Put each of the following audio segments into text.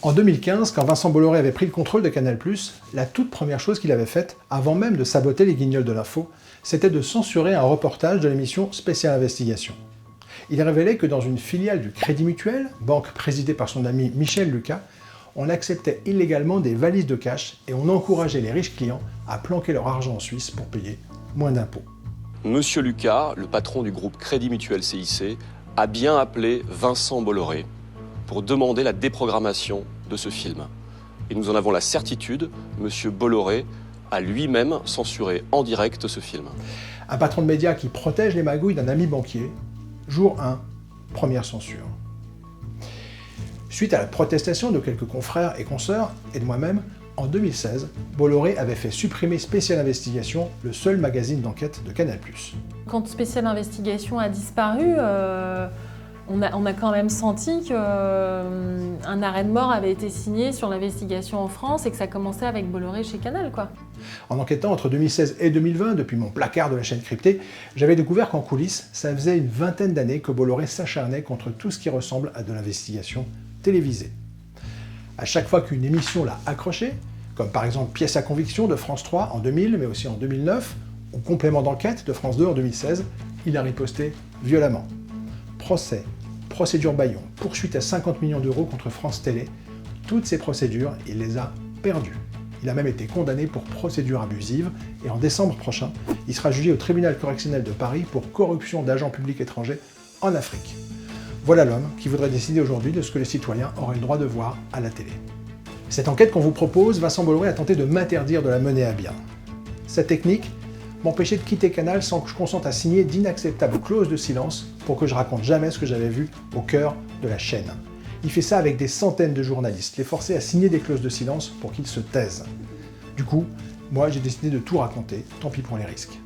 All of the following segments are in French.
En 2015, quand Vincent Bolloré avait pris le contrôle de Canal+, la toute première chose qu'il avait faite, avant même de saboter les guignols de l'info, c'était de censurer un reportage de l'émission Spécial Investigation. Il révélait que dans une filiale du Crédit Mutuel, banque présidée par son ami Michel Lucas, on acceptait illégalement des valises de cash et on encourageait les riches clients à planquer leur argent en Suisse pour payer moins d'impôts. Monsieur Lucas, le patron du groupe Crédit Mutuel CIC, a bien appelé Vincent Bolloré pour demander la déprogrammation de ce film. Et nous en avons la certitude, Monsieur Bolloré a lui-même censuré en direct ce film. Un patron de médias qui protège les magouilles d'un ami banquier, jour 1, première censure. Suite à la protestation de quelques confrères et consoeurs, et de moi-même, en 2016, Bolloré avait fait supprimer Spécial Investigation, le seul magazine d'enquête de Canal+. Quand Spécial Investigation a disparu, on a quand même senti qu'un arrêt de mort avait été signé sur l'investigation en France et que ça commençait avec Bolloré chez Canal, quoi. En enquêtant entre 2016 et 2020, depuis mon placard de la chaîne cryptée, j'avais découvert qu'en coulisses, ça faisait une vingtaine d'années que Bolloré s'acharnait contre tout ce qui ressemble à de l'investigation télévisée. À chaque fois qu'une émission l'a accroché, comme par exemple Pièce à conviction de France 3 en 2000, mais aussi en 2009, ou Complément d'enquête de France 2 en 2016, il a riposté violemment. Procès, procédure Bayon, poursuite à 50 millions d'euros contre France Télé, toutes ces procédures, il les a perdues. Il a même été condamné pour procédure abusive, et en décembre prochain, il sera jugé au tribunal correctionnel de Paris pour corruption d'agents publics étrangers en Afrique. Voilà l'homme qui voudrait décider aujourd'hui de ce que les citoyens auraient le droit de voir à la télé. Cette enquête qu'on vous propose, Vincent Bolloré a tenté de m'interdire de la mener à bien. Cette technique m'empêchait de quitter Canal sans que je consente à signer d'inacceptables clauses de silence pour que je raconte jamais ce que j'avais vu au cœur de la chaîne. Il fait ça avec des centaines de journalistes, les forcer à signer des clauses de silence pour qu'ils se taisent. Du coup, moi j'ai décidé de tout raconter, tant pis pour les risques.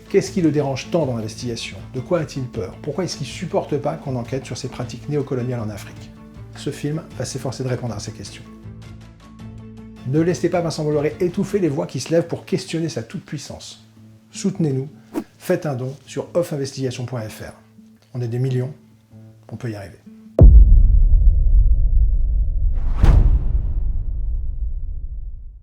Qu'est-ce qui le dérange tant dans l'investigation? De quoi a-t-il peur? Pourquoi est-ce qu'il ne supporte pas qu'on enquête sur ces pratiques néocoloniales en Afrique? Ce film va s'efforcer de répondre à ces questions. Ne laissez pas Vincent Bolloré étouffer les voix qui se lèvent pour questionner sa toute-puissance. Soutenez-nous, faites un don sur offinvestigation.fr. On est des millions, on peut y arriver.